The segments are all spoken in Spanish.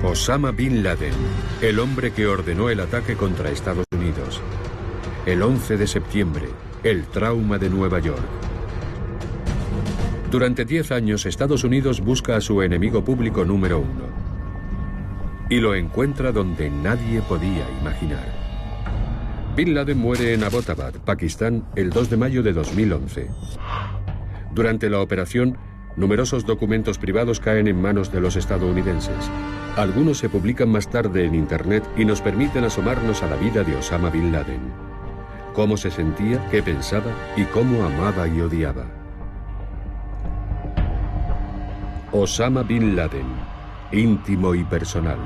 Osama Bin Laden, el hombre que ordenó el ataque contra Estados Unidos. El 11 de septiembre, el trauma de Nueva York. Durante 10 años, Estados Unidos busca a su enemigo público número 1. Y lo encuentra donde nadie podía imaginar. Bin Laden muere en Abbottabad, Pakistán, el 2 de mayo de 2011. Durante la operación, numerosos documentos privados caen en manos de los estadounidenses. Algunos se publican más tarde en Internet y nos permiten asomarnos a la vida de Osama Bin Laden. Cómo se sentía, qué pensaba y cómo amaba y odiaba. Osama Bin Laden, íntimo y personal.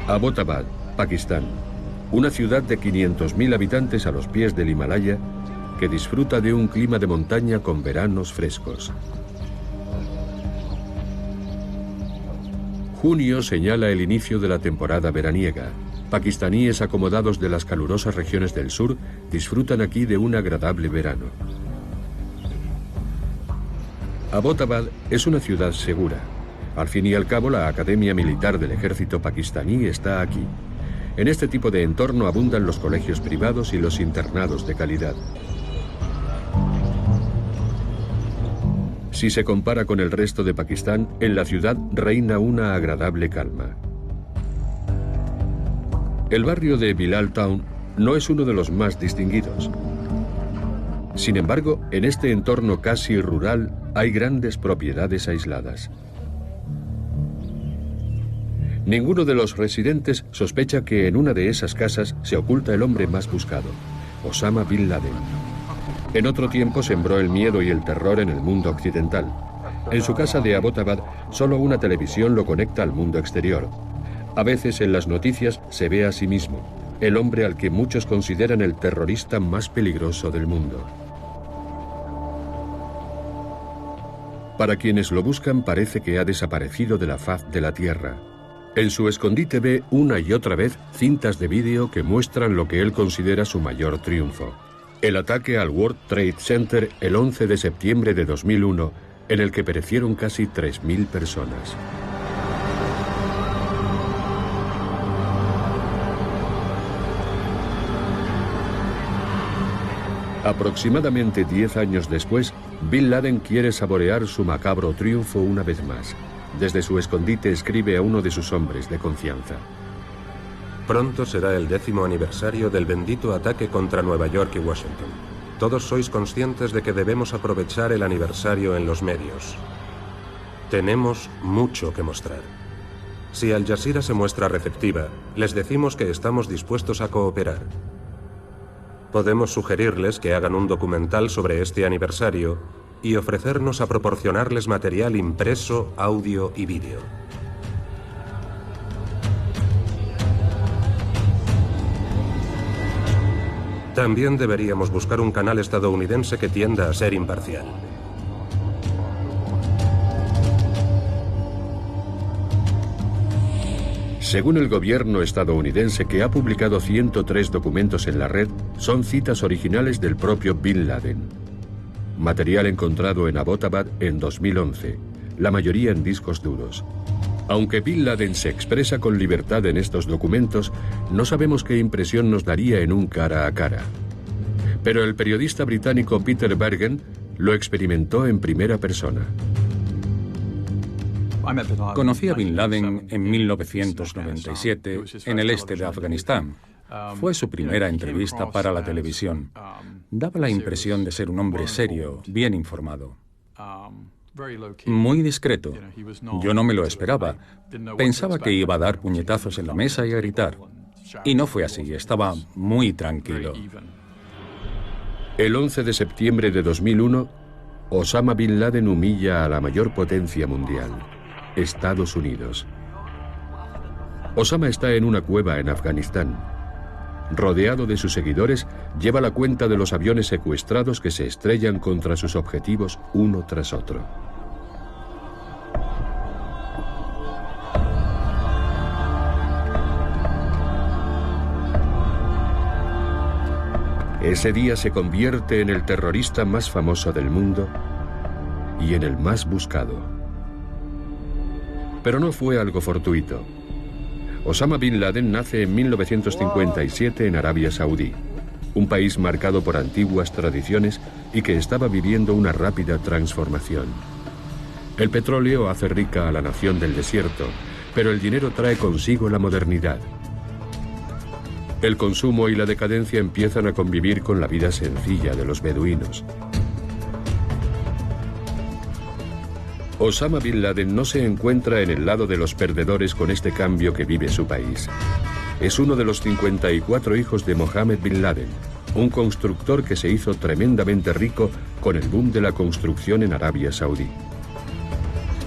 Abbottabad, Pakistán, una ciudad de 500.000 habitantes a los pies del Himalaya que disfruta de un clima de montaña con veranos frescos. Junio señala el inicio de la temporada veraniega. Pakistaníes acomodados de las calurosas regiones del sur disfrutan aquí de un agradable verano. Abbottabad es una ciudad segura. Al fin y al cabo, la Academia Militar del Ejército pakistaní está aquí. En este tipo de entorno abundan los colegios privados y los internados de calidad. Si se compara con el resto de Pakistán, en la ciudad reina una agradable calma. El barrio de Bilal Town no es uno de los más distinguidos. Sin embargo, en este entorno casi rural hay grandes propiedades aisladas. Ninguno de los residentes sospecha que en una de esas casas se oculta el hombre más buscado, Osama Bin Laden. En otro tiempo sembró el miedo y el terror en el mundo occidental. En su casa de Abbottabad, solo una televisión lo conecta al mundo exterior. A veces en las noticias se ve a sí mismo, el hombre al que muchos consideran el terrorista más peligroso del mundo. Para quienes lo buscan parece que ha desaparecido de la faz de la tierra. En su escondite ve una y otra vez cintas de vídeo que muestran lo que él considera su mayor triunfo. El ataque al World Trade Center el 11 de septiembre de 2001, en el que perecieron casi 3.000 personas. Aproximadamente 10 años después, Bin Laden quiere saborear su macabro triunfo una vez más. Desde su escondite escribe a uno de sus hombres de confianza. Pronto será el 10º aniversario del bendito ataque contra Nueva York y Washington. Todos sois conscientes de que debemos aprovechar el aniversario en los medios. Tenemos mucho que mostrar. Si Al Jazeera se muestra receptiva, les decimos que estamos dispuestos a cooperar. Podemos sugerirles que hagan un documental sobre este aniversario y ofrecernos a proporcionarles material impreso, audio y vídeo. También deberíamos buscar un canal estadounidense que tienda a ser imparcial. Según el gobierno estadounidense, que ha publicado 103 documentos en la red, son citas originales del propio Bin Laden. Material encontrado en Abbottabad en 2011, la mayoría en discos duros. Aunque Bin Laden se expresa con libertad en estos documentos, no sabemos qué impresión nos daría en un cara a cara. Pero el periodista británico Peter Bergen lo experimentó en primera persona. Conocí a Bin Laden en 1997 en el este de Afganistán. Fue su primera entrevista para la televisión. Daba la impresión de ser un hombre serio, bien informado. Muy discreto. Yo no me lo esperaba. Pensaba que iba a dar puñetazos en la mesa y a gritar. Y no fue así, estaba muy tranquilo. El 11 de septiembre de 2001, Osama Bin Laden humilla a la mayor potencia mundial, Estados Unidos. Osama está en una cueva en Afganistán. Rodeado de sus seguidores, lleva la cuenta de los aviones secuestrados que se estrellan contra sus objetivos uno tras otro. Ese día se convierte en el terrorista más famoso del mundo y en el más buscado. Pero no fue algo fortuito. Osama Bin Laden nace en 1957 en Arabia Saudí, un país marcado por antiguas tradiciones y que estaba viviendo una rápida transformación. El petróleo hace rica a la nación del desierto, pero el dinero trae consigo la modernidad. El consumo y la decadencia empiezan a convivir con la vida sencilla de los beduinos. Osama Bin Laden no se encuentra en el lado de los perdedores con este cambio que vive su país. Es uno de los 54 hijos de Mohammed Bin Laden, un constructor que se hizo tremendamente rico con el boom de la construcción en Arabia Saudí.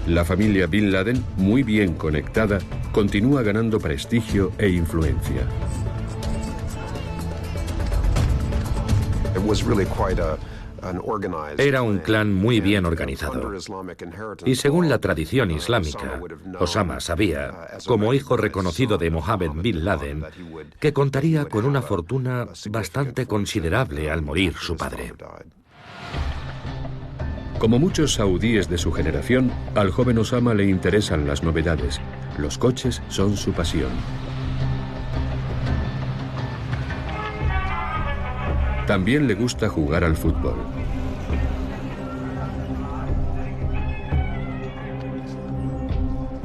La familia Bin Laden, muy bien conectada, continúa ganando prestigio e influencia. Era un clan muy bien organizado. Y según la tradición islámica, Osama sabía, como hijo reconocido de Mohammed Bin Laden, que contaría con una fortuna bastante considerable al morir su padre. Como muchos saudíes de su generación, al joven Osama le interesan las novedades. Los coches son su pasión. También le gusta jugar al fútbol.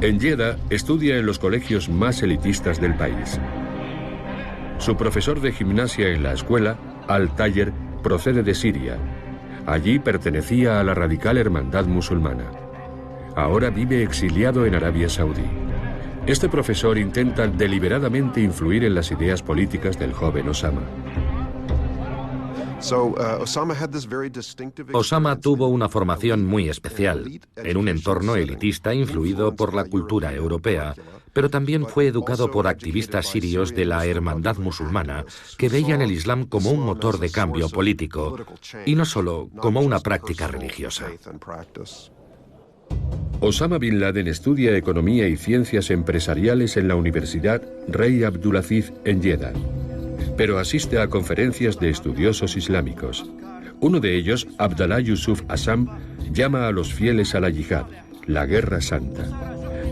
En Jeddah estudia en los colegios más elitistas del país. Su profesor de gimnasia en la escuela, Al-Tayer, procede de Siria. Allí pertenecía a la radical hermandad musulmana. Ahora vive exiliado en Arabia Saudí. Este profesor intenta deliberadamente influir en las ideas políticas del joven Osama. Osama tuvo una formación muy especial, en un entorno elitista influido por la cultura europea, pero también fue educado por activistas sirios de la hermandad musulmana que veían el Islam como un motor de cambio político y no solo como una práctica religiosa. Osama Bin Laden estudia economía y ciencias empresariales en la Universidad Rey Abdulaziz en Jeddah, pero asiste a conferencias de estudiosos islámicos. Uno de ellos, Abdallah Yusuf Assam, llama a los fieles a la yihad, la guerra santa.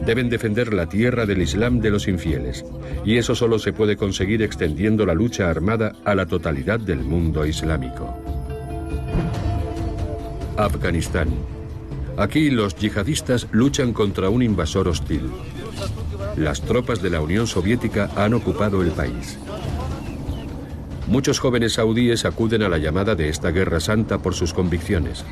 Deben defender la tierra del Islam de los infieles, y eso solo se puede conseguir extendiendo la lucha armada a la totalidad del mundo islámico. Afganistán. Aquí los yihadistas luchan contra un invasor hostil. Las tropas de la Unión Soviética han ocupado el país. Muchos jóvenes saudíes acuden a la llamada de esta guerra santa por sus convicciones,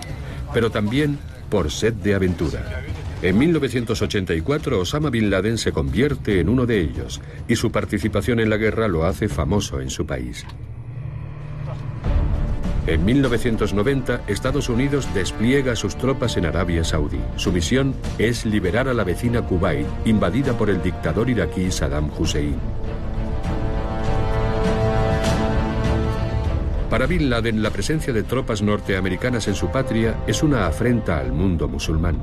pero también por sed de aventura. En 1984, Osama Bin Laden se convierte en uno de ellos, y su participación en la guerra lo hace famoso en su país. En 1990, Estados Unidos despliega sus tropas en Arabia Saudí. Su misión es liberar a la vecina Kuwait, invadida por el dictador iraquí Saddam Hussein. Para Bin Laden, la presencia de tropas norteamericanas en su patria es una afrenta al mundo musulmán.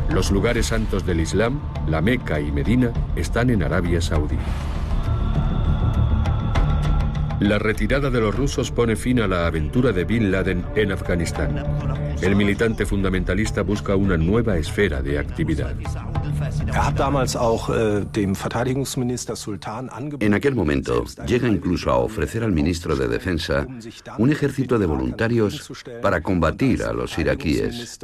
Los lugares santos del Islam, la Meca y Medina, están en Arabia Saudí. La retirada de los rusos pone fin a la aventura de Bin Laden en Afganistán. El militante fundamentalista busca una nueva esfera de actividad. En aquel momento, llega incluso a ofrecer al ministro de Defensa un ejército de voluntarios para combatir a los iraquíes.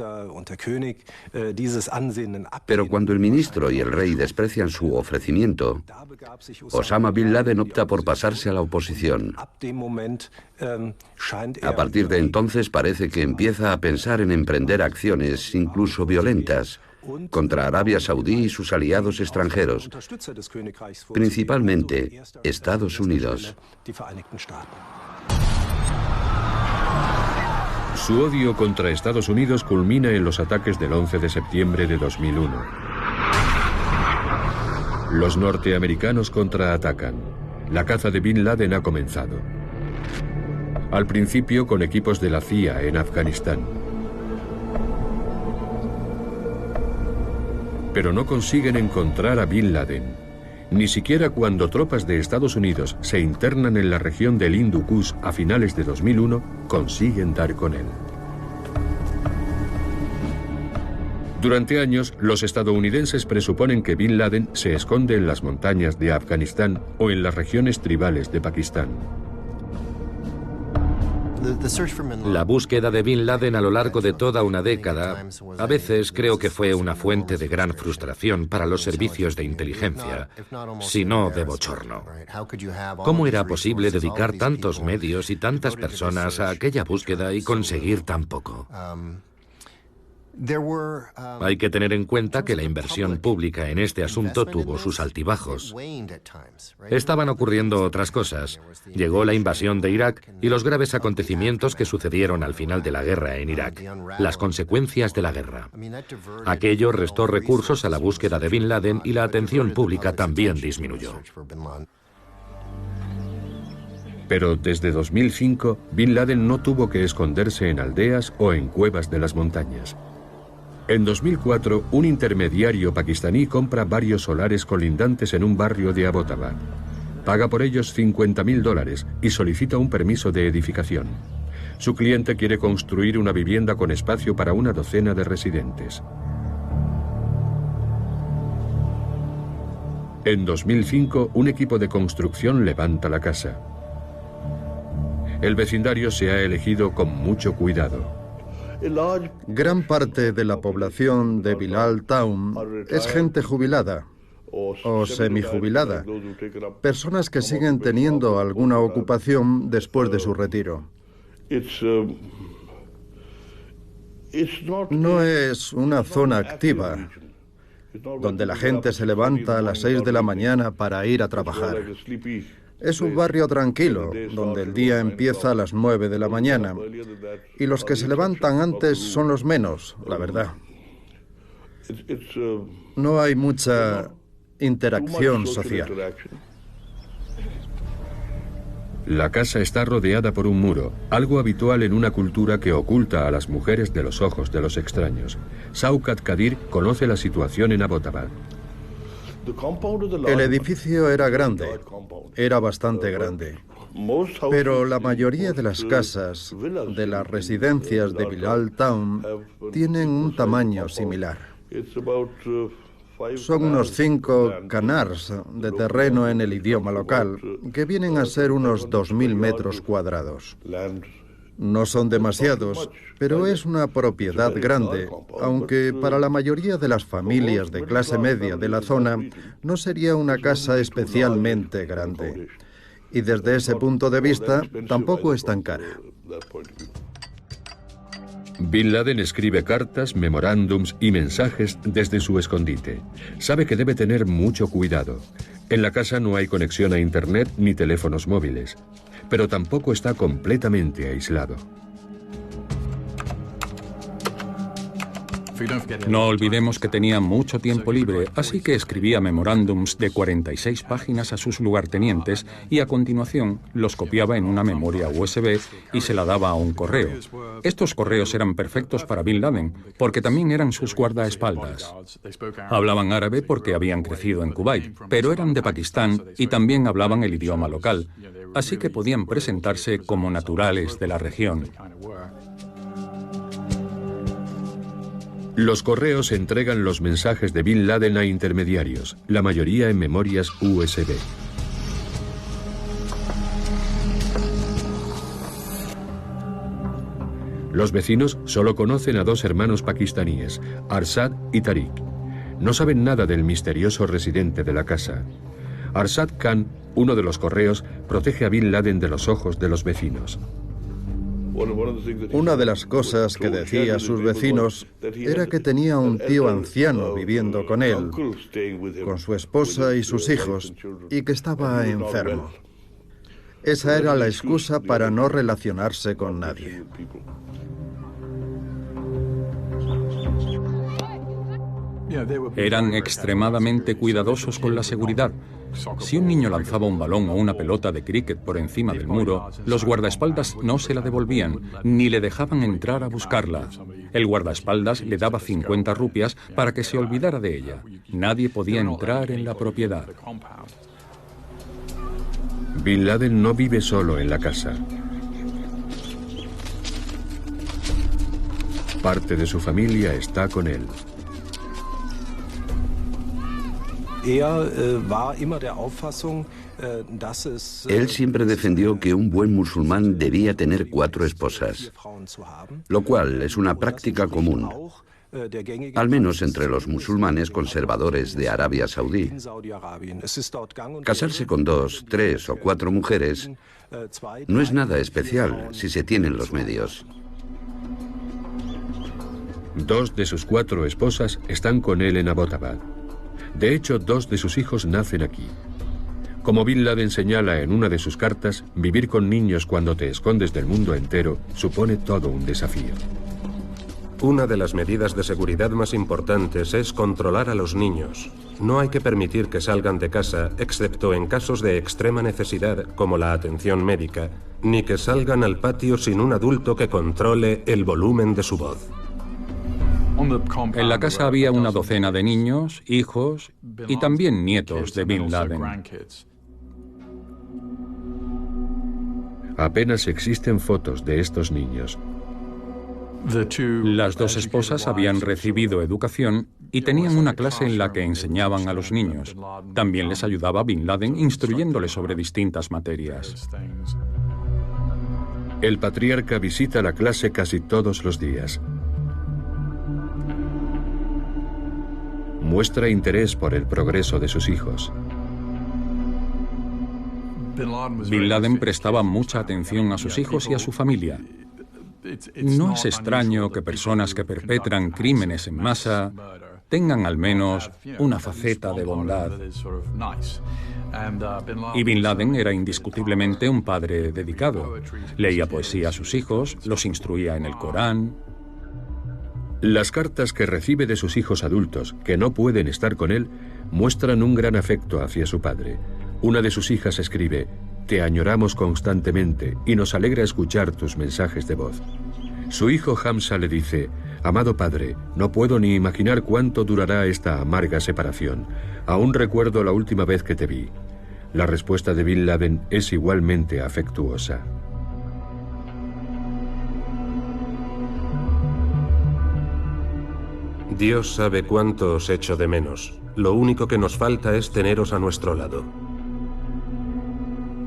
Pero cuando el ministro y el rey desprecian su ofrecimiento, Osama Bin Laden opta por pasarse a la oposición. A partir de entonces parece que empieza a pensar en emprender acciones, incluso violentas, contra Arabia Saudí y sus aliados extranjeros, principalmente Estados Unidos. Su odio contra Estados Unidos culmina en los ataques del 11 de septiembre de 2001. Los norteamericanos contraatacan. La caza de Bin Laden ha comenzado. Al principio con equipos de la CIA en Afganistán. Pero no consiguen encontrar a Bin Laden. Ni siquiera cuando tropas de Estados Unidos se internan en la región del Hindu Kush a finales de 2001, consiguen dar con él. Durante años, los estadounidenses presuponen que Bin Laden se esconde en las montañas de Afganistán o en las regiones tribales de Pakistán. La búsqueda de Bin Laden a lo largo de toda una década, a veces creo que fue una fuente de gran frustración para los servicios de inteligencia, si no de bochorno. ¿Cómo era posible dedicar tantos medios y tantas personas a aquella búsqueda y conseguir tan poco? Hay que tener en cuenta que la inversión pública en este asunto tuvo sus altibajos. Estaban ocurriendo otras cosas. Llegó la invasión de Irak y los graves acontecimientos que sucedieron al final de la guerra en Irak, las consecuencias de la guerra. Aquello restó recursos a la búsqueda de Bin Laden y la atención pública también disminuyó. Pero desde 2005, Bin Laden no tuvo que esconderse en aldeas o en cuevas de las montañas. En 2004, un intermediario pakistaní compra varios solares colindantes en un barrio de Abbottabad. Paga por ellos $50.000 y solicita un permiso de edificación. Su cliente quiere construir una vivienda con espacio para una docena de residentes. En 2005, un equipo de construcción levanta la casa. El vecindario se ha elegido con mucho cuidado. Gran parte de la población de Bilal Town es gente jubilada o semijubilada, personas que siguen teniendo alguna ocupación después de su retiro. No es una zona activa, donde la gente se levanta a las 6 de la mañana para ir a trabajar. Es un barrio tranquilo, donde el día empieza a las 9 de la mañana, y los que se levantan antes son los menos, la verdad. No hay mucha interacción social. La casa está rodeada por un muro, algo habitual en una cultura que oculta a las mujeres de los ojos de los extraños. Shaukat Qadir conoce la situación en Abbottabad. El edificio era grande, era bastante grande, pero la mayoría de las casas de las residencias de Bilal Town tienen un tamaño similar. Son unos 5 canars de terreno en el idioma local, que vienen a ser unos 2.000 metros cuadrados. No son demasiados, pero es una propiedad grande, aunque para la mayoría de las familias de clase media de la zona no sería una casa especialmente grande. Y desde ese punto de vista, tampoco es tan cara. Bin Laden escribe cartas, memorándums y mensajes desde su escondite. Sabe que debe tener mucho cuidado. En la casa no hay conexión a Internet ni teléfonos móviles, pero tampoco está completamente aislado. No olvidemos que tenía mucho tiempo libre, así que escribía memorándums de 46 páginas a sus lugartenientes y a continuación los copiaba en una memoria USB y se la daba a un correo. Estos correos eran perfectos para Bin Laden, porque también eran sus guardaespaldas. Hablaban árabe porque habían crecido en Kuwait, pero eran de Pakistán y también hablaban el idioma local, así que podían presentarse como naturales de la región. Los correos entregan los mensajes de Bin Laden a intermediarios, la mayoría en memorias USB. Los vecinos solo conocen a 2 hermanos pakistaníes, Arshad y Tariq. No saben nada del misterioso residente de la casa. Arshad Khan, uno de los correos, protege a Bin Laden de los ojos de los vecinos. Una de las cosas que decía a sus vecinos era que tenía un tío anciano viviendo con él, con su esposa y sus hijos, y que estaba enfermo. Esa era la excusa para no relacionarse con nadie. Eran extremadamente cuidadosos con la seguridad. Si un niño lanzaba un balón o una pelota de cricket por encima del muro, los guardaespaldas no se la devolvían, ni le dejaban entrar a buscarla. El guardaespaldas le daba 50 rupias para que se olvidara de ella. Nadie podía entrar en la propiedad. Bin Laden no vive solo en la casa. Parte de su familia está con él. Él siempre defendió que un buen musulmán debía tener 4 esposas, lo cual es una práctica común, al menos entre los musulmanes conservadores de Arabia Saudí. Casarse con 2, 3 o 4 mujeres no es nada especial si se tienen los medios. 2 de sus 4 esposas están con él en Abbottabad. De hecho, 2 de sus hijos nacen aquí. Como Bin Laden señala en una de sus cartas, vivir con niños cuando te escondes del mundo entero supone todo un desafío. Una de las medidas de seguridad más importantes es controlar a los niños. No hay que permitir que salgan de casa, excepto en casos de extrema necesidad, como la atención médica, ni que salgan al patio sin un adulto que controle el volumen de su voz. En la casa había una docena de niños, hijos y también nietos de Bin Laden. Apenas existen fotos de estos niños. Las 2 esposas habían recibido educación y tenían una clase en la que enseñaban a los niños. También les ayudaba Bin Laden instruyéndoles sobre distintas materias. El patriarca visita la clase casi todos los días. Muestra interés por el progreso de sus hijos. Bin Laden prestaba mucha atención a sus hijos y a su familia. No es extraño que personas que perpetran crímenes en masa tengan al menos una faceta de bondad. Y Bin Laden era indiscutiblemente un padre dedicado. Leía poesía a sus hijos, los instruía en el Corán. Las cartas que recibe de sus hijos adultos, que no pueden estar con él, muestran un gran afecto hacia su padre. Una de sus hijas escribe: «Te añoramos constantemente y nos alegra escuchar tus mensajes de voz». Su hijo Hamza le dice: «Amado padre, no puedo ni imaginar cuánto durará esta amarga separación. Aún recuerdo la última vez que te vi». La respuesta de Bin Laden es igualmente afectuosa. Dios sabe cuánto os echo de menos. Lo único que nos falta es teneros a nuestro lado.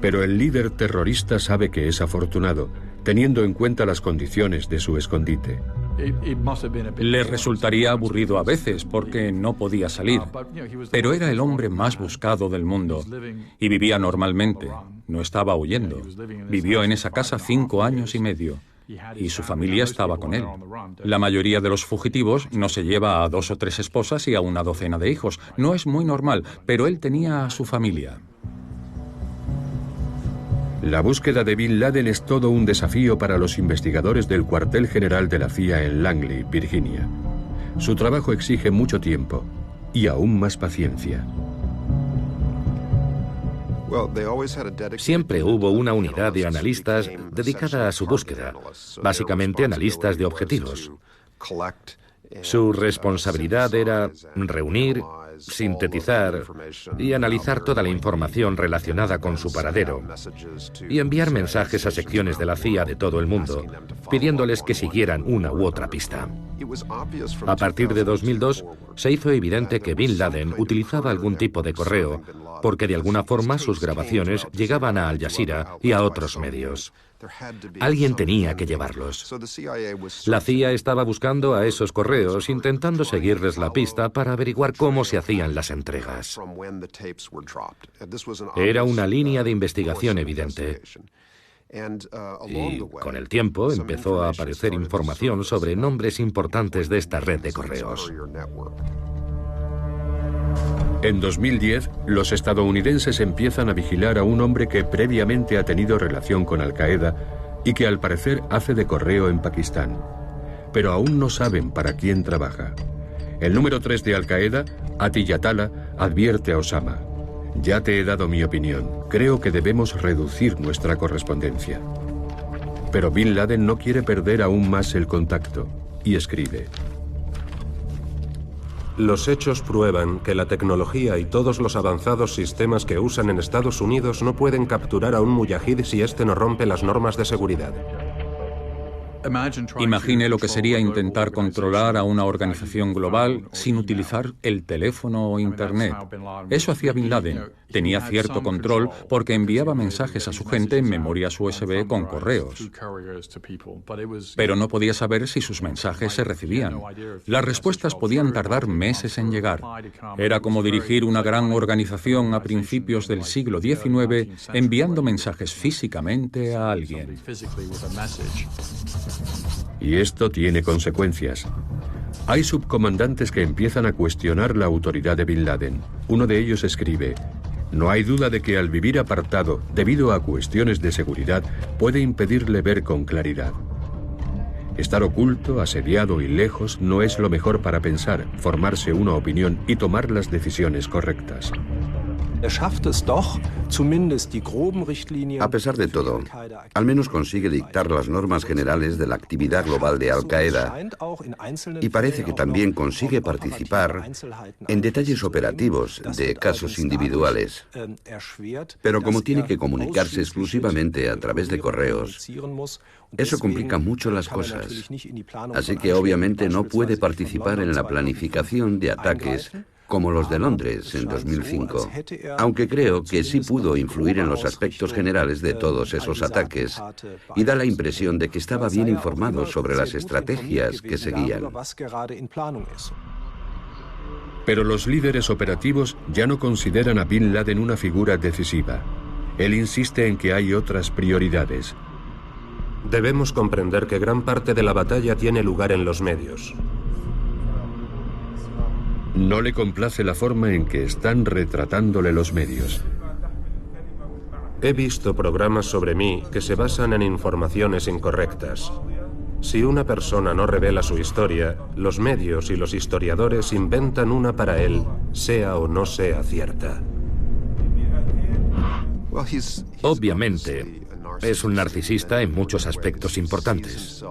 Pero el líder terrorista sabe que es afortunado, teniendo en cuenta las condiciones de su escondite. Le resultaría aburrido a veces porque no podía salir, pero era el hombre más buscado del mundo y vivía normalmente, no estaba huyendo. Vivió en esa casa 5 años y medio. Y su familia estaba con él. La mayoría de los fugitivos no se lleva a 2 o 3 esposas y a una docena de hijos. No es muy normal, pero él tenía a su familia. La búsqueda de Bin Laden es todo un desafío para los investigadores del cuartel general de la CIA en Langley, Virginia. Su trabajo exige mucho tiempo y aún más paciencia. Siempre hubo una unidad de analistas dedicada a su búsqueda, básicamente analistas de objetivos. Su responsabilidad era reunir, sintetizar y analizar toda la información relacionada con su paradero y enviar mensajes a secciones de la CIA de todo el mundo, pidiéndoles que siguieran una u otra pista. A partir de 2002, se hizo evidente que Bin Laden utilizaba algún tipo de correo, porque de alguna forma sus grabaciones llegaban a Al Jazeera y a otros medios. Alguien tenía que llevarlos. La CIA estaba buscando a esos correos, intentando seguirles la pista para averiguar cómo se hacían las entregas. Era una línea de investigación evidente. Y con el tiempo empezó a aparecer información sobre nombres importantes de esta red de correos. En 2010, los estadounidenses empiezan a vigilar a un hombre que previamente ha tenido relación con Al-Qaeda y que al parecer hace de correo en Pakistán. Pero aún no saben para quién trabaja. El número 3 de Al-Qaeda, Atiyatala, advierte a Osama: ya te he dado mi opinión, creo que debemos reducir nuestra correspondencia. Pero Bin Laden no quiere perder aún más el contacto, y escribe: los hechos prueban que la tecnología y todos los avanzados sistemas que usan en Estados Unidos no pueden capturar a un muyahid si este no rompe las normas de seguridad. Imagine lo que sería intentar controlar a una organización global sin utilizar el teléfono o Internet. Eso hacía Bin Laden. Tenía cierto control porque enviaba mensajes a su gente en memorias USB con correos. Pero no podía saber si sus mensajes se recibían. Las respuestas podían tardar meses en llegar. Era como dirigir una gran organización a principios del siglo XIX enviando mensajes físicamente a alguien. Y esto tiene consecuencias. Hay subcomandantes que empiezan a cuestionar la autoridad de Bin Laden. Uno de ellos escribe: no hay duda de que al vivir apartado, debido a cuestiones de seguridad, puede impedirle ver con claridad. Estar oculto, asediado y lejos no es lo mejor para pensar, formarse una opinión y tomar las decisiones correctas. A pesar de todo, al menos consigue dictar las normas generales de la actividad global de Al-Qaeda y parece que también consigue participar en detalles operativos de casos individuales. Pero como tiene que comunicarse exclusivamente a través de correos, eso complica mucho las cosas. Así que obviamente no puede participar en la planificación de ataques como los de Londres en 2005, aunque creo que sí pudo influir en los aspectos generales de todos esos ataques y da la impresión de que estaba bien informado sobre las estrategias que seguían. Pero los líderes operativos ya no consideran a Bin Laden una figura decisiva. Él insiste en que hay otras prioridades. Debemos comprender que gran parte de la batalla tiene lugar en los medios. No le complace la forma en que están retratándole los medios. He visto programas sobre mí que se basan en informaciones incorrectas. Si una persona no revela su historia, los medios y los historiadores inventan una para él, sea o no sea cierta. Obviamente, es un narcisista en muchos aspectos importantes.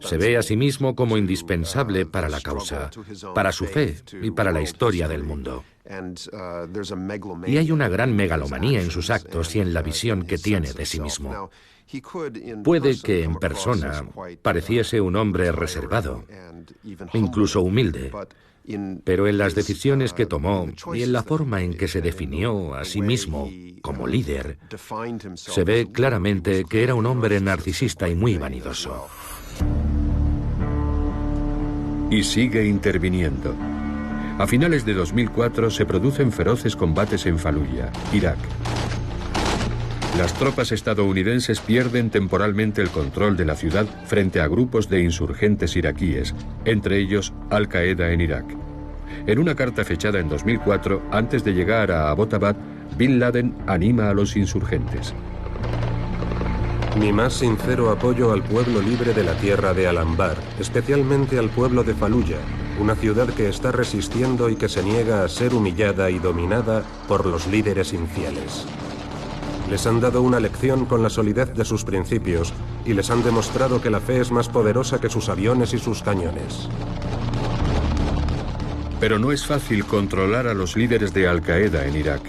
Se ve a sí mismo como indispensable para la causa, para su fe y para la historia del mundo. Y hay una gran megalomanía en sus actos y en la visión que tiene de sí mismo. Puede que en persona pareciese un hombre reservado, incluso humilde, pero en las decisiones que tomó y en la forma en que se definió a sí mismo como líder, se ve claramente que era un hombre narcisista y muy vanidoso. Y sigue interviniendo. A finales de 2004 se producen feroces combates en Faluya, Irak. Las tropas estadounidenses pierden temporalmente el control de la ciudad frente a grupos de insurgentes iraquíes, entre ellos Al-Qaeda en Irak. En una carta fechada en 2004, antes de llegar a Abbottabad, Bin Laden anima a los insurgentes. Mi más sincero apoyo al pueblo libre de la tierra de Al-Anbar, especialmente al pueblo de Faluya, una ciudad que está resistiendo y que se niega a ser humillada y dominada por los líderes infieles. Les han dado una lección con la solidez de sus principios y les han demostrado que la fe es más poderosa que sus aviones y sus cañones. Pero no es fácil controlar a los líderes de Al-Qaeda en Irak.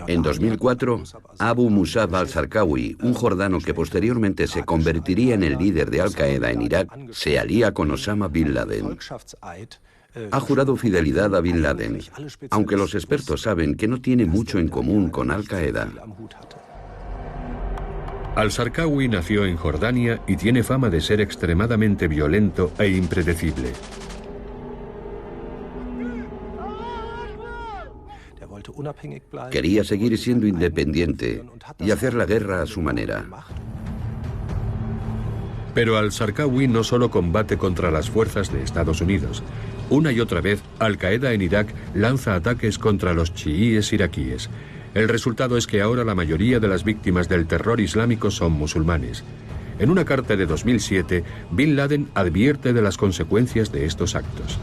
En 2004, Abu Musab al-Zarqawi, un jordano que posteriormente se convertiría en el líder de Al-Qaeda en Irak, se alía con Osama Bin Laden. Ha jurado fidelidad a Bin Laden, aunque los expertos saben que no tiene mucho en común con Al-Qaeda. Al-Zarqawi nació en Jordania y tiene fama de ser extremadamente violento e impredecible. Quería seguir siendo independiente y hacer la guerra a su manera. Pero Al-Zarqawi no solo combate contra las fuerzas de Estados Unidos. Una y otra vez, Al-Qaeda en Irak lanza ataques contra los chiíes iraquíes. El resultado es que ahora la mayoría de las víctimas del terror islámico son musulmanes. En una carta de 2007, Bin Laden advierte de las consecuencias de estos actos.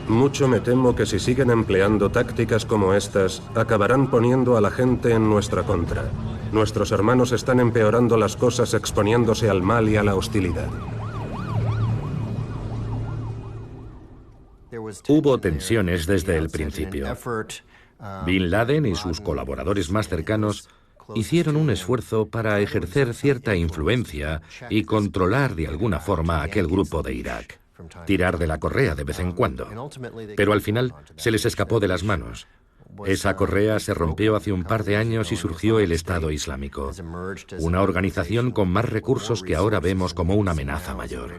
Mucho me temo que si siguen empleando tácticas como estas, acabarán poniendo a la gente en nuestra contra. Nuestros hermanos están empeorando las cosas exponiéndose al mal y a la hostilidad. Hubo tensiones desde el principio. Bin Laden y sus colaboradores más cercanos hicieron un esfuerzo para ejercer cierta influencia y controlar de alguna forma a aquel grupo de Irak. Tirar de la correa de vez en cuando. Pero al final se les escapó de las manos. Esa correa se rompió hace un par de años y surgió el Estado Islámico, una organización con más recursos que ahora vemos como una amenaza mayor.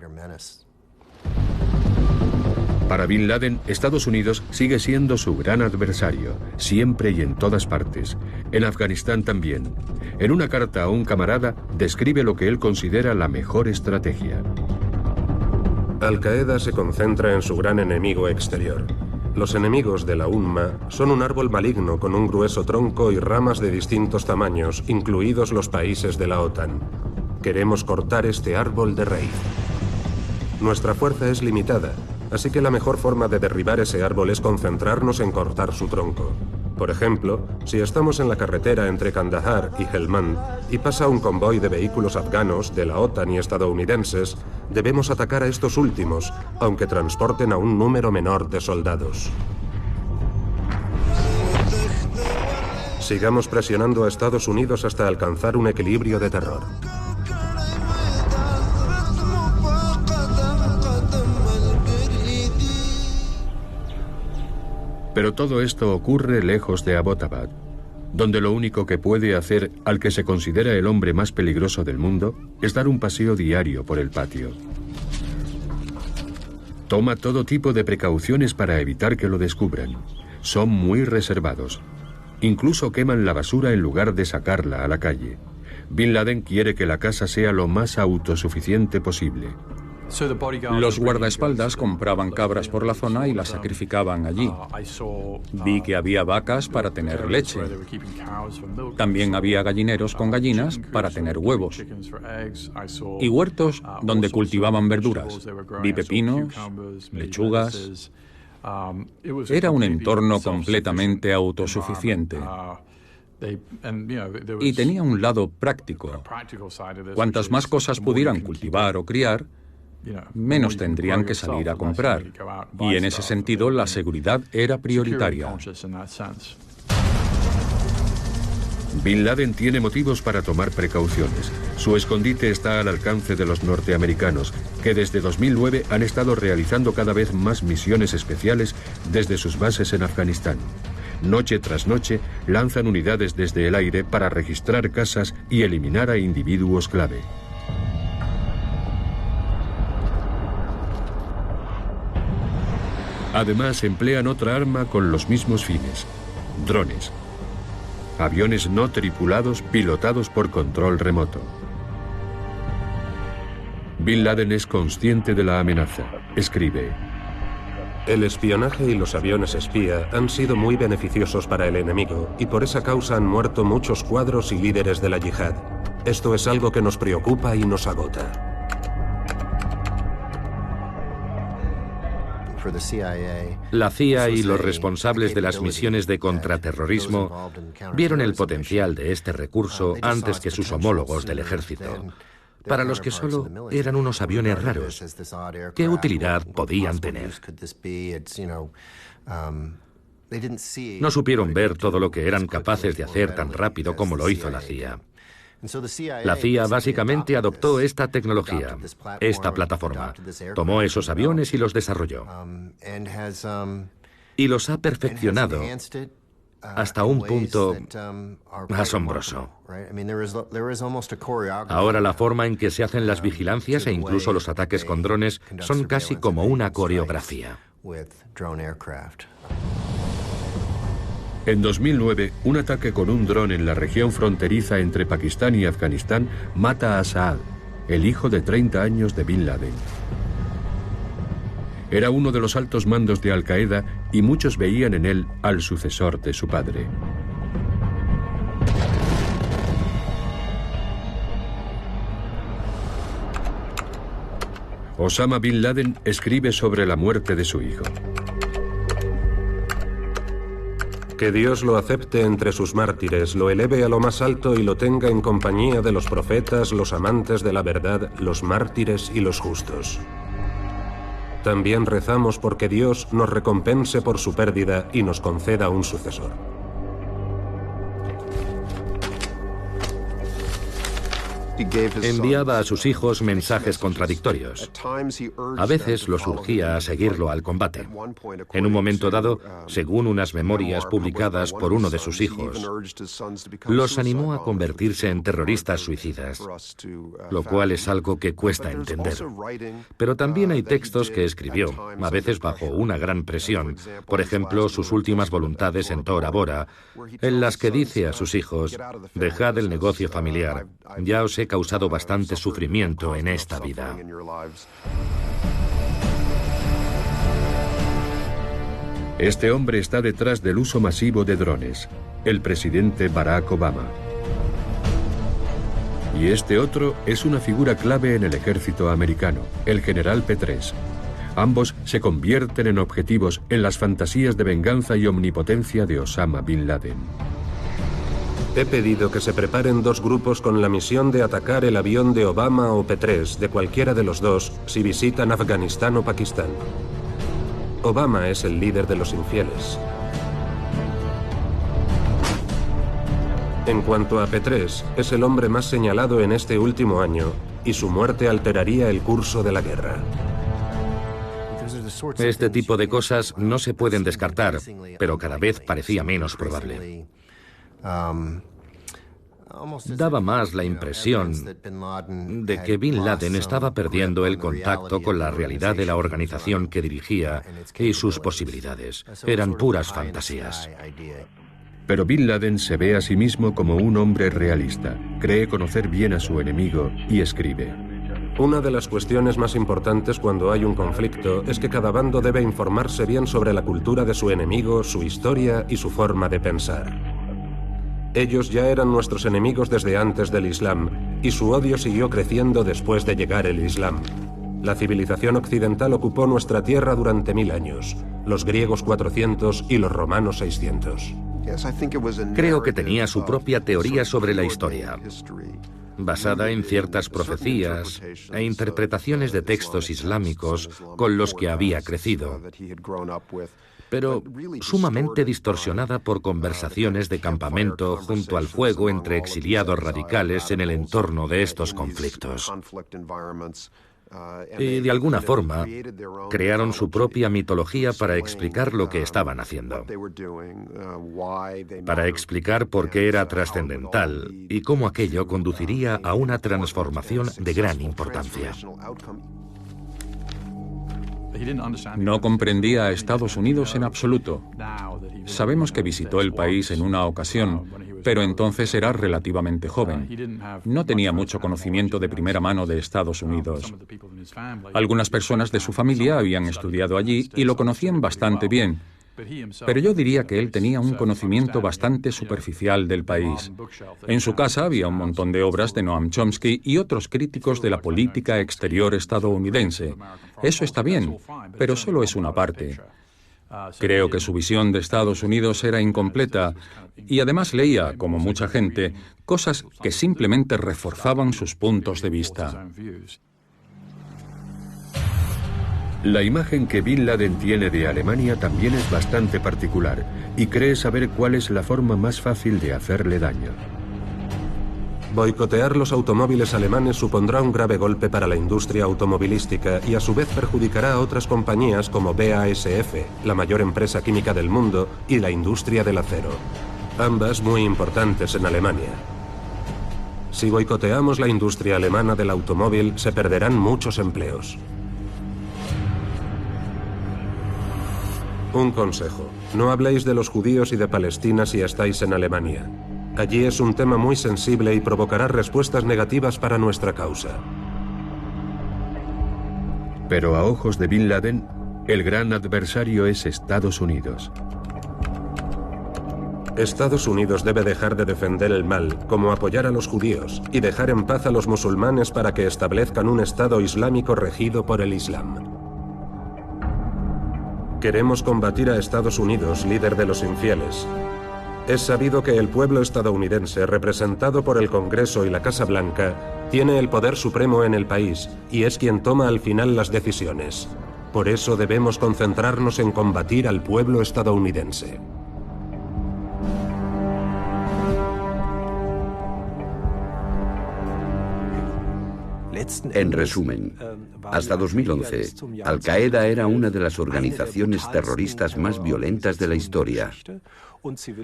Para Bin Laden, Estados Unidos sigue siendo su gran adversario, siempre y en todas partes. En Afganistán también. En una carta a un camarada, describe lo que él considera la mejor estrategia. Al-Qaeda se concentra en su gran enemigo exterior. Los enemigos de la Umma son un árbol maligno con un grueso tronco y ramas de distintos tamaños, incluidos los países de la OTAN. Queremos cortar este árbol de raíz. Nuestra fuerza es limitada, así que la mejor forma de derribar ese árbol es concentrarnos en cortar su tronco. Por ejemplo, si estamos en la carretera entre Kandahar y Helmand y pasa un convoy de vehículos afganos de la OTAN y estadounidenses, debemos atacar a estos últimos, aunque transporten a un número menor de soldados. Sigamos presionando a Estados Unidos hasta alcanzar un equilibrio de terror. Pero todo esto ocurre lejos de Abbottabad, donde lo único que puede hacer al que se considera el hombre más peligroso del mundo es dar un paseo diario por el patio. Toma todo tipo de precauciones para evitar que lo descubran. Son muy reservados. Incluso queman la basura en lugar de sacarla a la calle. Bin Laden quiere que la casa sea lo más autosuficiente posible. Los guardaespaldas compraban cabras por la zona y las sacrificaban allí. Vi que había vacas para tener leche. También había gallineros con gallinas para tener huevos. Y huertos donde cultivaban verduras. Vi pepinos, lechugas. Era un entorno completamente autosuficiente. Y tenía un lado práctico. Cuantas más cosas pudieran cultivar o criar, menos tendrían que salir a comprar. Y en ese sentido, la seguridad era prioritaria. Bin Laden tiene motivos para tomar precauciones. Su escondite está al alcance de los norteamericanos, que desde 2009 han estado realizando cada vez más misiones especiales desde sus bases en Afganistán. Noche tras noche, lanzan unidades desde el aire para registrar casas y eliminar a individuos clave. Además, emplean otra arma con los mismos fines: drones. Aviones no tripulados pilotados por control remoto. Bin Laden es consciente de la amenaza. Escribe: el espionaje y los aviones espía han sido muy beneficiosos para el enemigo y por esa causa han muerto muchos cuadros y líderes de la yihad. Esto es algo que nos preocupa y nos agota. La CIA y los responsables de las misiones de contraterrorismo vieron el potencial de este recurso antes que sus homólogos del ejército, para los que solo eran unos aviones raros. ¿Qué utilidad podían tener? No supieron ver todo lo que eran capaces de hacer tan rápido como lo hizo la CIA. La CIA básicamente adoptó esta tecnología, esta plataforma, tomó esos aviones y los desarrolló. Y los ha perfeccionado hasta un punto asombroso. Ahora la forma en que se hacen las vigilancias e incluso los ataques con drones son casi como una coreografía. En 2009, un ataque con un dron en la región fronteriza entre Pakistán y Afganistán mata a Saad, el hijo de 30 años de Bin Laden. Era uno de los altos mandos de Al-Qaeda y muchos veían en él al sucesor de su padre. Osama Bin Laden escribe sobre la muerte de su hijo. Que Dios lo acepte entre sus mártires, lo eleve a lo más alto y lo tenga en compañía de los profetas, los amantes de la verdad, los mártires y los justos. También rezamos porque Dios nos recompense por su pérdida y nos conceda un sucesor. Enviaba a sus hijos mensajes contradictorios. A veces los urgía a seguirlo al combate. En un momento dado, según unas memorias publicadas por uno de sus hijos, los animó a convertirse en terroristas suicidas, lo cual es algo que cuesta entender. Pero también hay textos que escribió, a veces bajo una gran presión, por ejemplo, sus últimas voluntades en Tora Bora, en las que dice a sus hijos: dejad el negocio familiar, ya os he causado bastante sufrimiento en esta vida. Este hombre está detrás del uso masivo de drones, el presidente Barack Obama. Y este otro es una figura clave en el ejército americano, el general Petraeus. Ambos se convierten en objetivos en las fantasías de venganza y omnipotencia de Osama Bin Laden. He pedido que se preparen 2 grupos con la misión de atacar el avión de Obama o Petraeus, de cualquiera de los dos, si visitan Afganistán o Pakistán. Obama es el líder de los infieles. En cuanto a Petraeus, es el hombre más señalado en este último año, y su muerte alteraría el curso de la guerra. Este tipo de cosas no se pueden descartar, pero cada vez parecía menos probable. Daba más la impresión de que Bin Laden estaba perdiendo el contacto con la realidad de la organización que dirigía y sus posibilidades. Eran puras fantasías. Pero Bin Laden se ve a sí mismo como un hombre realista, cree conocer bien a su enemigo y escribe: Una de las cuestiones más importantes cuando hay un conflicto es que cada bando debe informarse bien sobre la cultura de su enemigo, su historia y su forma de pensar. Ellos ya eran nuestros enemigos desde antes del Islam, y su odio siguió creciendo después de llegar el Islam. La civilización occidental ocupó nuestra tierra durante 1000 años, los griegos 400 y los romanos 600. Creo que tenía su propia teoría sobre la historia, basada en ciertas profecías e interpretaciones de textos islámicos con los que había crecido, pero sumamente distorsionada por conversaciones de campamento junto al fuego entre exiliados radicales en el entorno de estos conflictos. Y de alguna forma crearon su propia mitología para explicar lo que estaban haciendo, para explicar por qué era trascendental y cómo aquello conduciría a una transformación de gran importancia. No comprendía a Estados Unidos en absoluto. Sabemos que visitó el país en una ocasión, pero entonces era relativamente joven. No tenía mucho conocimiento de primera mano de Estados Unidos. Algunas personas de su familia habían estudiado allí y lo conocían bastante bien, pero yo diría que él tenía un conocimiento bastante superficial del país. En su casa había un montón de obras de Noam Chomsky y otros críticos de la política exterior estadounidense. Eso está bien, pero solo es una parte. Creo que su visión de Estados Unidos era incompleta y además leía, como mucha gente, cosas que simplemente reforzaban sus puntos de vista. La imagen que Bin Laden tiene de Alemania también es bastante particular y cree saber cuál es la forma más fácil de hacerle daño. Boicotear los automóviles alemanes supondrá un grave golpe para la industria automovilística y a su vez perjudicará a otras compañías como BASF, la mayor empresa química del mundo, y la industria del acero, ambas muy importantes en Alemania. Si boicoteamos la industria alemana del automóvil, se perderán muchos empleos. Un consejo: no habléis de los judíos y de Palestina si estáis en Alemania. Allí es un tema muy sensible y provocará respuestas negativas para nuestra causa. Pero a ojos de Bin Laden, el gran adversario es Estados Unidos. Estados Unidos debe dejar de defender el mal, como apoyar a los judíos, y dejar en paz a los musulmanes para que establezcan un Estado islámico regido por el Islam. Queremos combatir a Estados Unidos, líder de los infieles. Es sabido que el pueblo estadounidense, representado por el Congreso y la Casa Blanca, tiene el poder supremo en el país y es quien toma al final las decisiones. Por eso debemos concentrarnos en combatir al pueblo estadounidense. En resumen, hasta 2011, Al-Qaeda era una de las organizaciones terroristas más violentas de la historia.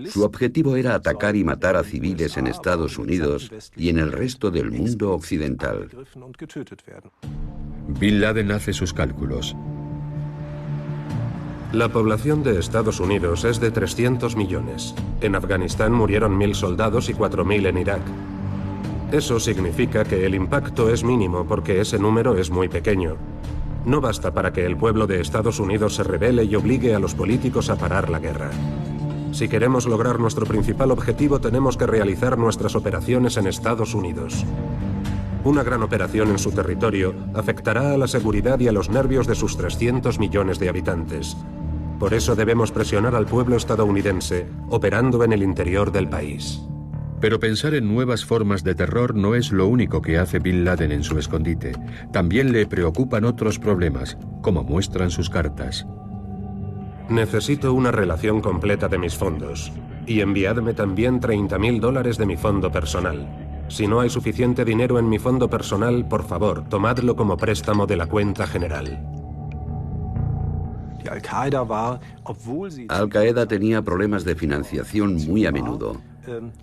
Su objetivo era atacar y matar a civiles en Estados Unidos y en el resto del mundo occidental. Bin Laden hace sus cálculos. La población de Estados Unidos es de 300 millones. En Afganistán murieron 1.000 soldados y 4.000 en Irak. Eso significa que el impacto es mínimo porque ese número es muy pequeño. No basta para que el pueblo de Estados Unidos se rebele y obligue a los políticos a parar la guerra. Si queremos lograr nuestro principal objetivo, tenemos que realizar nuestras operaciones en Estados Unidos. Una gran operación en su territorio afectará a la seguridad y a los nervios de sus 300 millones de habitantes. Por eso debemos presionar al pueblo estadounidense, operando en el interior del país. Pero pensar en nuevas formas de terror no es lo único que hace Bin Laden en su escondite. También le preocupan otros problemas, como muestran sus cartas. Necesito una relación completa de mis fondos. Y enviadme también $30.000 de mi fondo personal. Si no hay suficiente dinero en mi fondo personal, por favor, tomadlo como préstamo de la cuenta general. Al-Qaeda tenía problemas de financiación muy a menudo,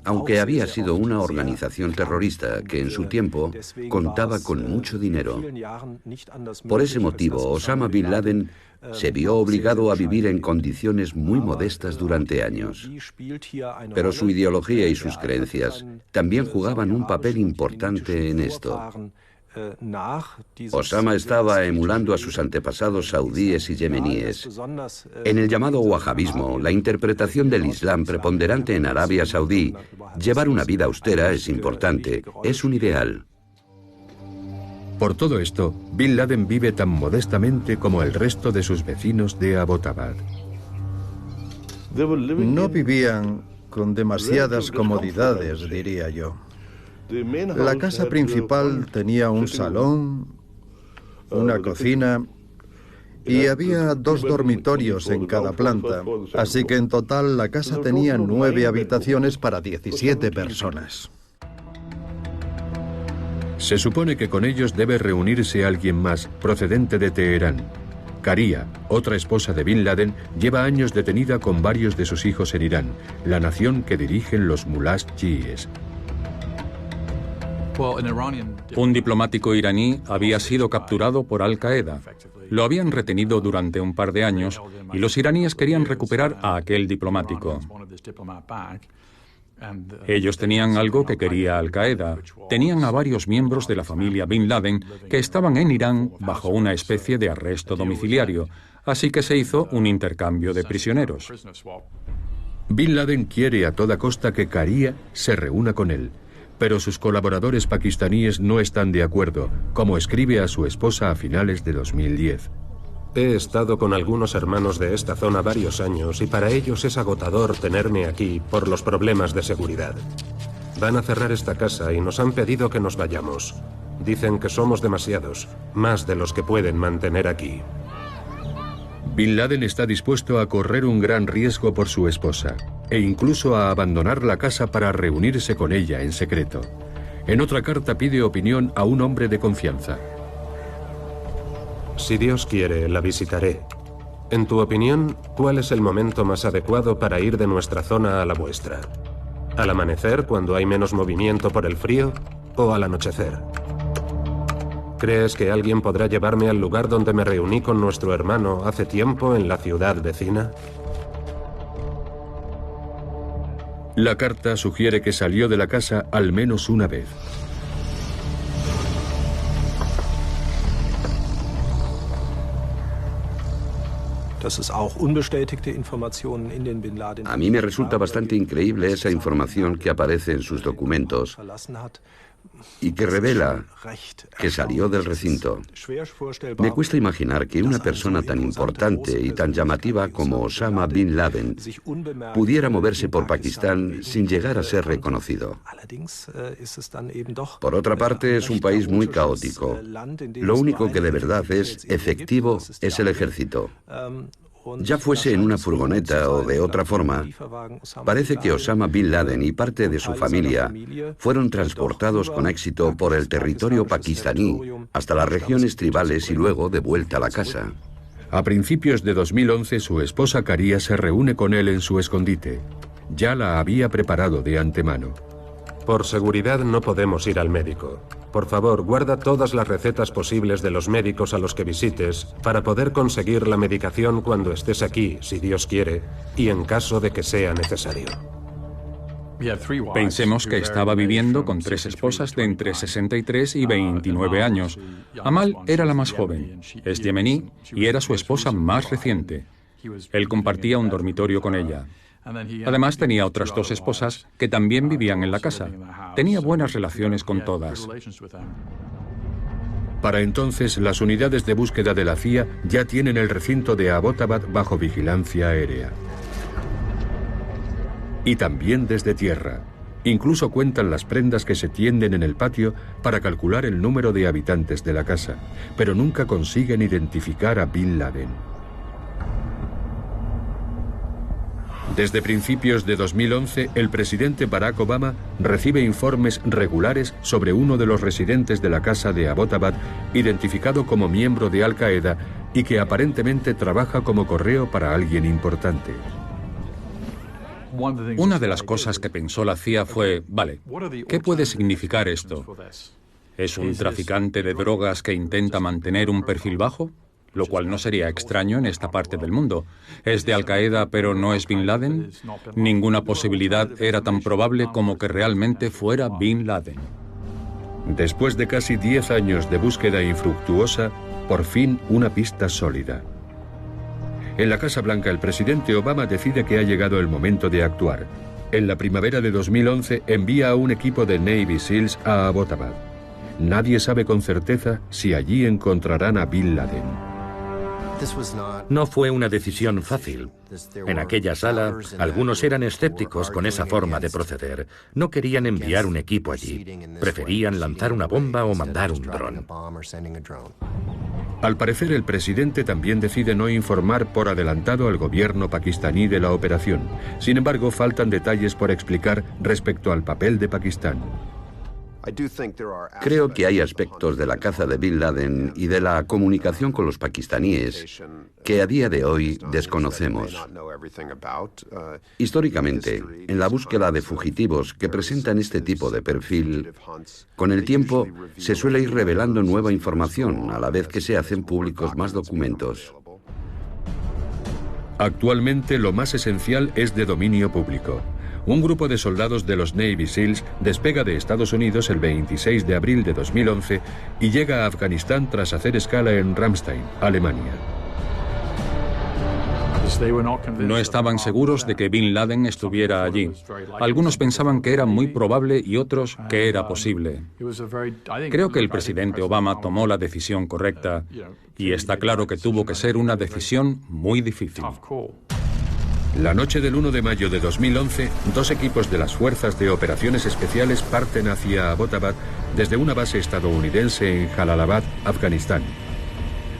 aunque había sido una organización terrorista que en su tiempo contaba con mucho dinero. Por ese motivo, Osama Bin Laden se vio obligado a vivir en condiciones muy modestas durante años. Pero su ideología y sus creencias también jugaban un papel importante en esto. Osama estaba emulando a sus antepasados saudíes y yemeníes. En el llamado wahabismo, la interpretación del Islam preponderante en Arabia Saudí, llevar una vida austera es importante, es un ideal. Por todo esto, Bin Laden vive tan modestamente como el resto de sus vecinos de Abbottabad. No vivían con demasiadas comodidades, diría yo. La casa principal tenía un salón, una cocina y había 2 dormitorios en cada planta, así que en total la casa tenía 9 habitaciones para 17 personas. Se supone que con ellos debe reunirse alguien más, procedente de Teherán. Karia, otra esposa de Bin Laden, lleva años detenida con varios de sus hijos en Irán, la nación que dirigen los mulás chiíes. Un diplomático iraní había sido capturado por Al-Qaeda. Lo habían retenido durante un par de años y los iraníes querían recuperar a aquel diplomático. Ellos tenían algo que quería Al-Qaeda. Tenían a varios miembros de la familia Bin Laden que estaban en Irán bajo una especie de arresto domiciliario, así que se hizo un intercambio de prisioneros. Bin Laden quiere a toda costa que Karia se reúna con él, pero sus colaboradores pakistaníes no están de acuerdo, como escribe a su esposa a finales de 2010. He estado con algunos hermanos de esta zona varios años y para ellos es agotador tenerme aquí por los problemas de seguridad. Van a cerrar esta casa y nos han pedido que nos vayamos. Dicen que somos demasiados, más de los que pueden mantener aquí. Bin Laden está dispuesto a correr un gran riesgo por su esposa, e incluso a abandonar la casa para reunirse con ella en secreto. En otra carta pide opinión a un hombre de confianza. Si Dios quiere, la visitaré. En tu opinión, ¿cuál es el momento más adecuado para ir de nuestra zona a la vuestra? ¿Al amanecer, cuando hay menos movimiento por el frío, o al anochecer? ¿Crees que alguien podrá llevarme al lugar donde me reuní con nuestro hermano hace tiempo en la ciudad vecina? La carta sugiere que salió de la casa al menos una vez. A mí me resulta bastante increíble esa información que aparece en sus documentos y que revela que salió del recinto. Me cuesta imaginar que una persona tan importante y tan llamativa como Osama Bin Laden pudiera moverse por Pakistán sin llegar a ser reconocido. Por otra parte, es un país muy caótico. Lo único que de verdad es efectivo es el ejército. Ya fuese en una furgoneta o de otra forma, parece que Osama Bin Laden y parte de su familia fueron transportados con éxito por el territorio pakistaní hasta las regiones tribales y luego de vuelta a la casa. A principios de 2011, su esposa Karia se reúne con él en su escondite. Ya la había preparado de antemano. Por seguridad no podemos ir al médico. Por favor, guarda todas las recetas posibles de los médicos a los que visites para poder conseguir la medicación cuando estés aquí, si Dios quiere, y en caso de que sea necesario. Pensemos que estaba viviendo con 3 esposas de entre 63 y 29 años. Amal era la más joven, es yemení y era su esposa más reciente. Él compartía un dormitorio con ella. Además, tenía otras 2 esposas que también vivían en la casa. Tenía buenas relaciones con todas. Para entonces, las unidades de búsqueda de la CIA ya tienen el recinto de Abbottabad bajo vigilancia aérea. Y también desde tierra. Incluso cuentan las prendas que se tienden en el patio para calcular el número de habitantes de la casa, pero nunca consiguen identificar a Bin Laden. Desde principios de 2011, el presidente Barack Obama recibe informes regulares sobre uno de los residentes de la casa de Abbottabad, identificado como miembro de Al-Qaeda y que aparentemente trabaja como correo para alguien importante. Una de las cosas que pensó la CIA fue, vale, ¿qué puede significar esto? ¿Es un traficante de drogas que intenta mantener un perfil bajo? Lo cual no sería extraño en esta parte del mundo. ¿Es de Al-Qaeda pero no es Bin Laden? Ninguna posibilidad era tan probable como que realmente fuera Bin Laden. Después de casi 10 años de búsqueda infructuosa, por fin una pista sólida. En la Casa Blanca, el presidente Obama decide que ha llegado el momento de actuar. En la primavera de 2011 envía a un equipo de Navy SEALs a Abbottabad. Nadie sabe con certeza si allí encontrarán a Bin Laden. No fue una decisión fácil. En aquella sala, algunos eran escépticos con esa forma de proceder. No querían enviar un equipo allí. Preferían lanzar una bomba o mandar un dron. Al parecer, el presidente también decide no informar por adelantado al gobierno pakistaní de la operación. Sin embargo, faltan detalles por explicar respecto al papel de Pakistán. Creo que hay aspectos de la caza de Bin Laden y de la comunicación con los pakistaníes que a día de hoy desconocemos. Históricamente, en la búsqueda de fugitivos que presentan este tipo de perfil, con el tiempo se suele ir revelando nueva información a la vez que se hacen públicos más documentos. Actualmente, lo más esencial es de dominio público. Un grupo de soldados de los Navy SEALs despega de Estados Unidos el 26 de abril de 2011 y llega a Afganistán tras hacer escala en Ramstein, Alemania. No estaban seguros de que Bin Laden estuviera allí. Algunos pensaban que era muy probable y otros que era posible. Creo que el presidente Obama tomó la decisión correcta y está claro que tuvo que ser una decisión muy difícil. La noche del 1 de mayo de 2011, 2 equipos de las Fuerzas de Operaciones Especiales parten hacia Abbottabad desde una base estadounidense en Jalalabad, Afganistán.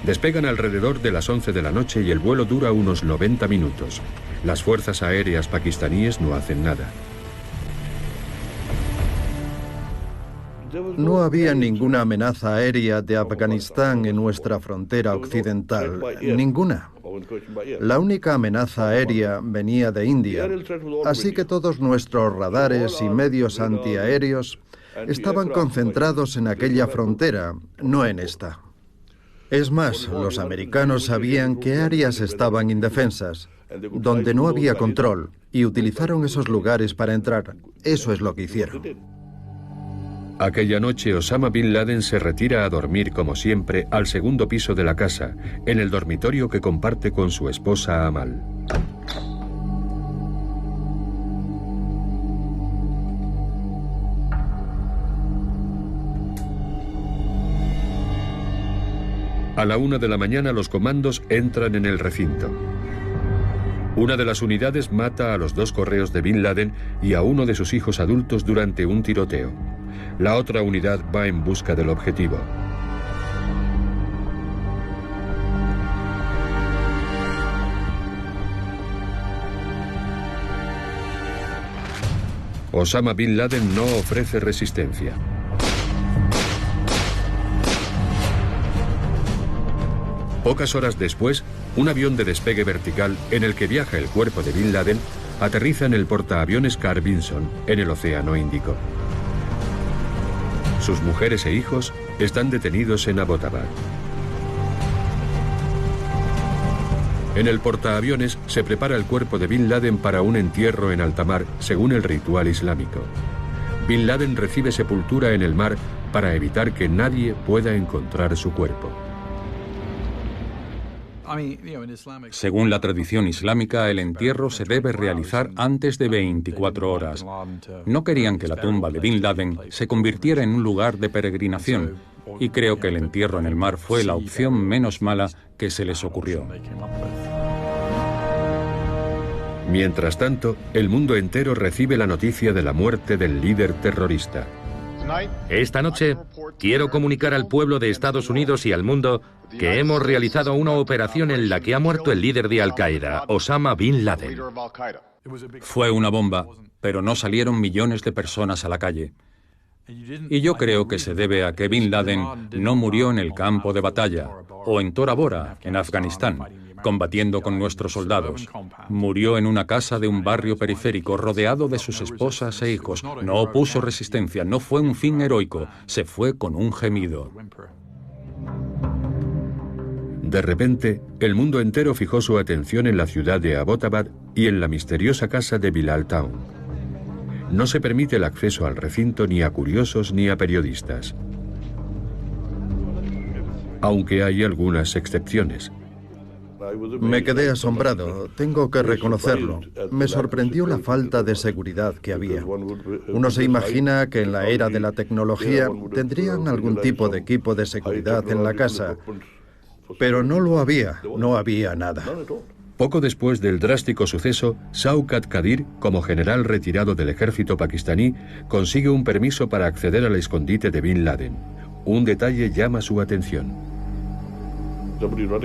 Despegan alrededor de las 11 de la noche y el vuelo dura unos 90 minutos. Las fuerzas aéreas pakistaníes no hacen nada. No había ninguna amenaza aérea de Afganistán en nuestra frontera occidental, ninguna. La única amenaza aérea venía de India, así que todos nuestros radares y medios antiaéreos estaban concentrados en aquella frontera, no en esta. Es más, los americanos sabían qué áreas estaban indefensas, donde no había control, y utilizaron esos lugares para entrar. Eso es lo que hicieron. Aquella noche Osama Bin Laden se retira a dormir como siempre al segundo piso de la casa, en el dormitorio que comparte con su esposa Amal. A la 1 de la mañana los comandos entran en el recinto. Una de las unidades mata a los 2 correos de Bin Laden y a uno de sus hijos adultos durante un tiroteo. La otra unidad va en busca del objetivo. Osama Bin Laden no ofrece resistencia. Pocas horas después, un avión de despegue vertical en el que viaja el cuerpo de Bin Laden aterriza en el portaaviones Carl Vinson, en el Océano Índico. Sus mujeres e hijos están detenidos en Abbottabad. En el portaaviones se prepara el cuerpo de Bin Laden para un entierro en alta mar, según el ritual islámico. Bin Laden recibe sepultura en el mar para evitar que nadie pueda encontrar su cuerpo. Según la tradición islámica, el entierro se debe realizar antes de 24 horas. No querían que la tumba de Bin Laden se convirtiera en un lugar de peregrinación, y creo que el entierro en el mar fue la opción menos mala que se les ocurrió. Mientras tanto, el mundo entero recibe la noticia de la muerte del líder terrorista. Esta noche quiero comunicar al pueblo de Estados Unidos y al mundo que hemos realizado una operación en la que ha muerto el líder de Al-Qaeda, Osama Bin Laden. Fue una bomba, pero no salieron millones de personas a la calle. Y yo creo que se debe a que Bin Laden no murió en el campo de batalla o en Tora Bora, en Afganistán, combatiendo con nuestros soldados. Murió en una casa de un barrio periférico rodeado de sus esposas e hijos. No opuso resistencia, no fue un fin heroico, se fue con un gemido. De repente, el mundo entero fijó su atención en la ciudad de Abbottabad y en la misteriosa casa de Bilal Town. No se permite el acceso al recinto ni a curiosos ni a periodistas. Aunque hay algunas excepciones. Me quedé asombrado, tengo que reconocerlo. Me sorprendió la falta de seguridad que había. Uno se imagina que en la era de la tecnología tendrían algún tipo de equipo de seguridad en la casa, pero no lo había, no había nada. Poco después del drástico suceso, Shaukat Qadir, como general retirado del ejército pakistaní, consigue un permiso para acceder al escondite de Bin Laden. Un detalle llama su atención.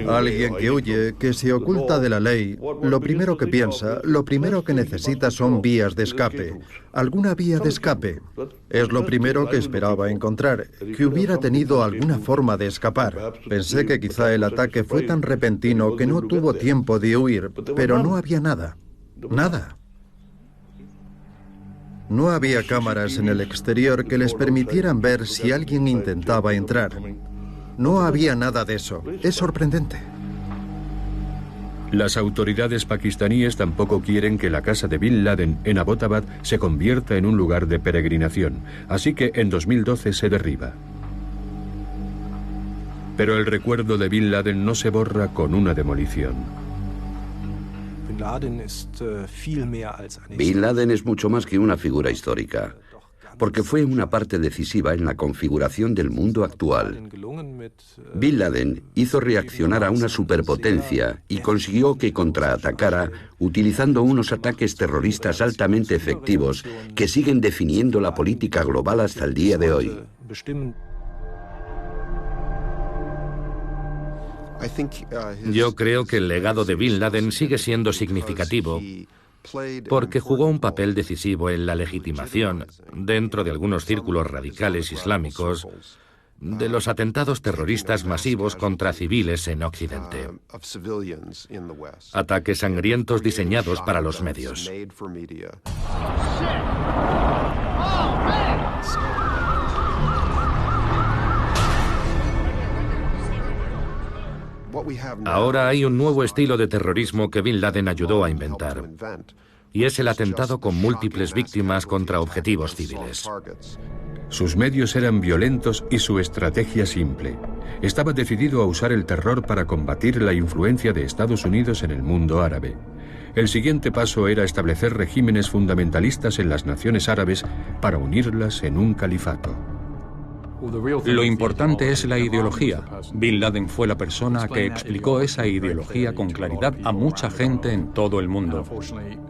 Alguien que huye, que se oculta de la ley, lo primero que piensa, lo primero que necesita son vías de escape. Alguna vía de escape. Es lo primero que esperaba encontrar, que hubiera tenido alguna forma de escapar. Pensé que quizá el ataque fue tan repentino que no tuvo tiempo de huir, pero no había nada. Nada. No había cámaras en el exterior que les permitieran ver si alguien intentaba entrar. No había nada de eso. Es sorprendente. Las autoridades pakistaníes tampoco quieren que la casa de Bin Laden en Abbottabad se convierta en un lugar de peregrinación, así que en 2012 se derriba. Pero el recuerdo de Bin Laden no se borra con una demolición. Bin Laden es mucho más que una figura histórica, porque fue una parte decisiva en la configuración del mundo actual. Bin Laden hizo reaccionar a una superpotencia y consiguió que contraatacara utilizando unos ataques terroristas altamente efectivos que siguen definiendo la política global hasta el día de hoy. Yo creo que el legado de Bin Laden sigue siendo significativo porque jugó un papel decisivo en la legitimación, dentro de algunos círculos radicales islámicos, de los atentados terroristas masivos contra civiles en Occidente. Ataques sangrientos diseñados para los medios. Ahora hay un nuevo estilo de terrorismo que Bin Laden ayudó a inventar. y es el atentado con múltiples víctimas contra objetivos civiles. Sus medios eran violentos y su estrategia simple. Estaba decidido a usar el terror para combatir la influencia de Estados Unidos en el mundo árabe. El siguiente paso era establecer regímenes fundamentalistas en las naciones árabes para unirlas en un califato. Lo importante es la ideología. Bin Laden fue la persona que explicó esa ideología con claridad a mucha gente en todo el mundo.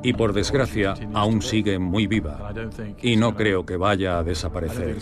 Y por desgracia, aún sigue muy viva. Y no creo que vaya a desaparecer.